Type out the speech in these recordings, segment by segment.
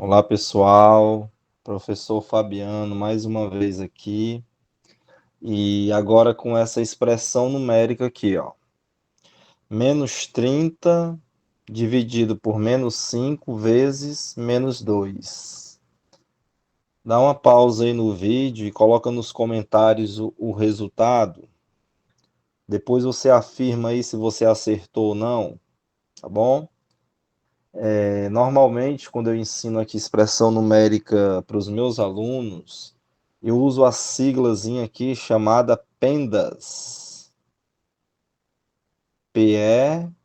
Olá, pessoal. Professor Fabiano, mais uma vez aqui. E agora com essa expressão numérica aqui, ó. -30 dividido por -5 vezes -2. Dá uma pausa aí no vídeo e coloca nos comentários o resultado. Depois você afirma aí se você acertou ou não, tá bom? Normalmente, quando eu ensino aqui expressão numérica para os meus alunos, eu uso a siglazinha aqui chamada PENDAS. P-E-N-D-A-S.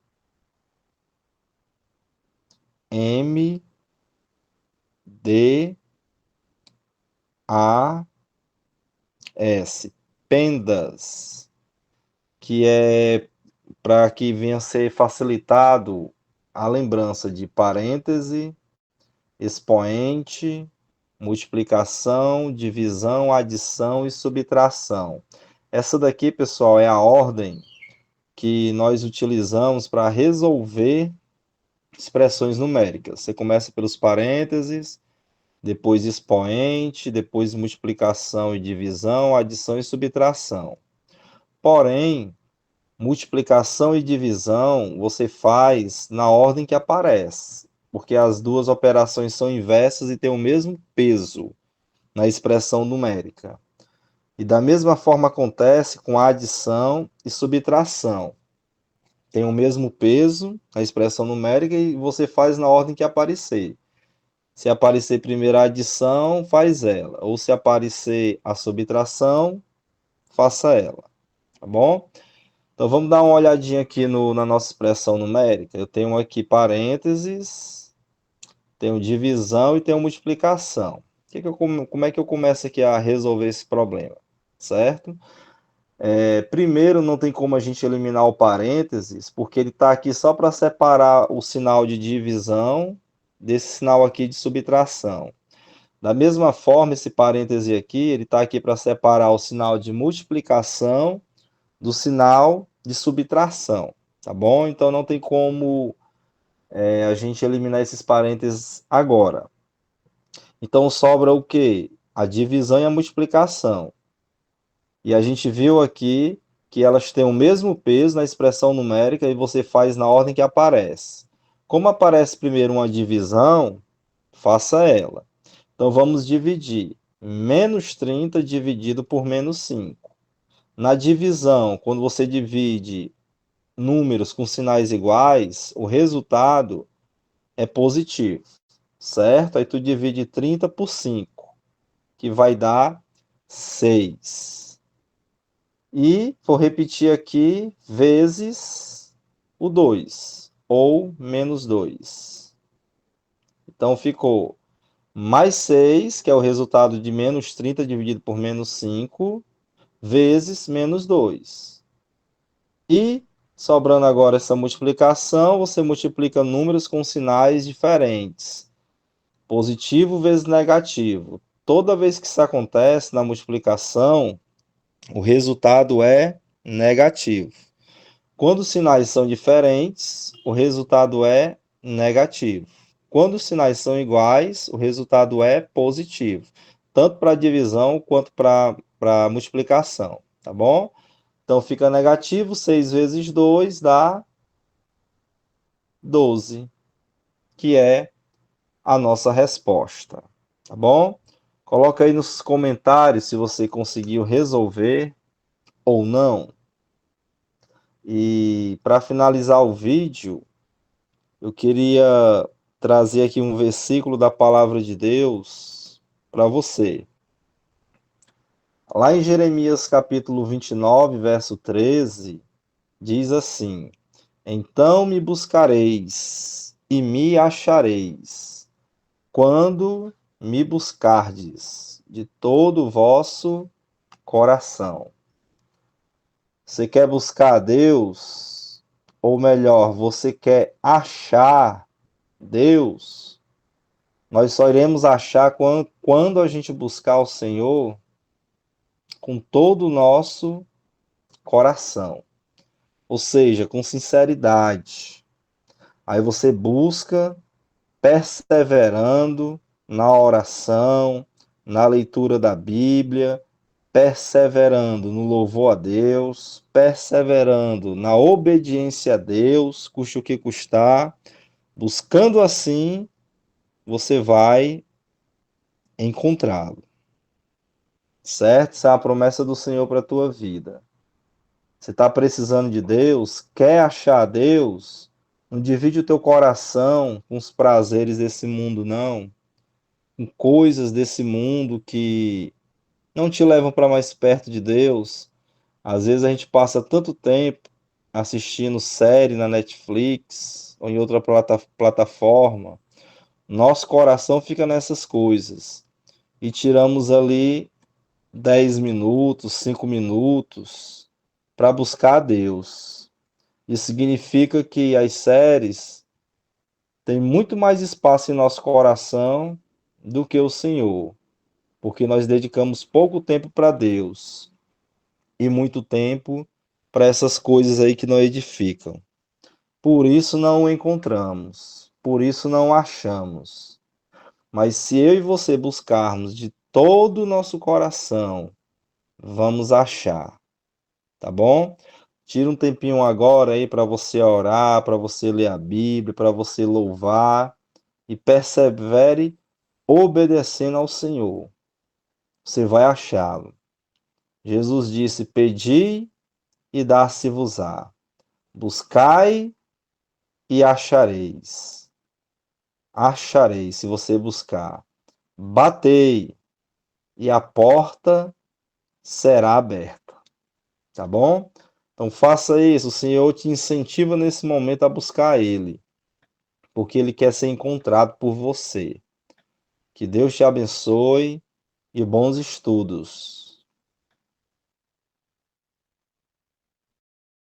PENDAS. Que é para que venha a ser facilitado a lembrança de parêntese, expoente, multiplicação, divisão, adição e subtração. Essa daqui, pessoal, é a ordem que nós utilizamos para resolver expressões numéricas. Você começa pelos parênteses, depois expoente, depois multiplicação e divisão, adição e subtração. Porém, multiplicação e divisão você faz na ordem que aparece, porque as duas operações são inversas e têm o mesmo peso na expressão numérica. E da mesma forma acontece com a adição e subtração. Tem o mesmo peso na expressão numérica e você faz na ordem que aparecer. Se aparecer primeiro a adição, faz ela. Ou se aparecer a subtração, faça ela. Tá bom? Então vamos dar uma olhadinha aqui na nossa expressão numérica. Eu tenho aqui parênteses, tenho divisão e tenho multiplicação. Como é que eu começo aqui a resolver esse problema? Certo? Primeiro, não tem como a gente eliminar o parênteses, porque ele está aqui só para separar o sinal de divisão desse sinal aqui de subtração. Da mesma forma, esse parêntese aqui, ele está aqui para separar o sinal de multiplicação do sinal de subtração, tá bom? Então não tem como a gente eliminar esses parênteses agora. Então sobra o quê? A divisão e a multiplicação. E a gente viu aqui que elas têm o mesmo peso na expressão numérica e você faz na ordem que aparece. Como aparece primeiro uma divisão, faça ela. Então vamos dividir. -30 dividido por -5. Na divisão, quando você divide números com sinais iguais, o resultado é positivo, certo? Aí tu divide 30 por 5, que vai dar 6. E vou repetir aqui, vezes o 2, ou -2. Então ficou mais 6, que é o resultado de -30 dividido por -5, vezes -2. E, sobrando agora essa multiplicação, você multiplica números com sinais diferentes. Positivo vezes negativo. Toda vez que isso acontece na multiplicação, o resultado é negativo. Quando os sinais são diferentes, o resultado é negativo. Quando os sinais são iguais, o resultado é positivo, tanto para a divisão quanto para a multiplicação, tá bom? Então fica negativo, 6 vezes 2 dá 12, que é a nossa resposta, tá bom? Coloca aí nos comentários se você conseguiu resolver ou não. E para finalizar o vídeo, eu queria trazer aqui um versículo da palavra de Deus para você. Lá em Jeremias capítulo 29, verso 13, diz assim: Então me buscareis e me achareis, quando me buscardes de todo o vosso coração. Você quer buscar a Deus? Ou melhor, você quer achar Deus? Nós só iremos achar quando a gente buscar o Senhor com todo o nosso coração, ou seja, com sinceridade. Aí você busca perseverando na oração, na leitura da Bíblia, perseverando no louvor a Deus, perseverando na obediência a Deus, custe o que custar, buscando assim, você vai encontrá-lo. Certo? Essa é a promessa do Senhor para a tua vida. Você está precisando de Deus, quer achar Deus, não divide o teu coração com os prazeres desse mundo, não. Com coisas desse mundo que não te levam para mais perto de Deus. Às vezes a gente passa tanto tempo assistindo série na Netflix ou em outra plataforma, nosso coração fica nessas coisas e tiramos ali 10 minutos, 5 minutos para buscar a Deus. Isso significa que as séries têm muito mais espaço em nosso coração do que o Senhor, porque nós dedicamos pouco tempo para Deus e muito tempo para essas coisas aí que não edificam. Por isso não o encontramos, por isso não o achamos. Mas se eu e você buscarmos de todo o nosso coração, vamos achar, tá bom? Tira um tempinho agora aí para você orar, para você ler a Bíblia, para você louvar e persevere obedecendo ao Senhor. Você vai achá-lo. Jesus disse: Pedi e dar-se-vos-á. Buscai e achareis. Achareis se você buscar. Batei e a porta será aberta. Tá bom? Então faça isso. O Senhor te incentiva nesse momento a buscar Ele, porque Ele quer ser encontrado por você. Que Deus te abençoe e bons estudos.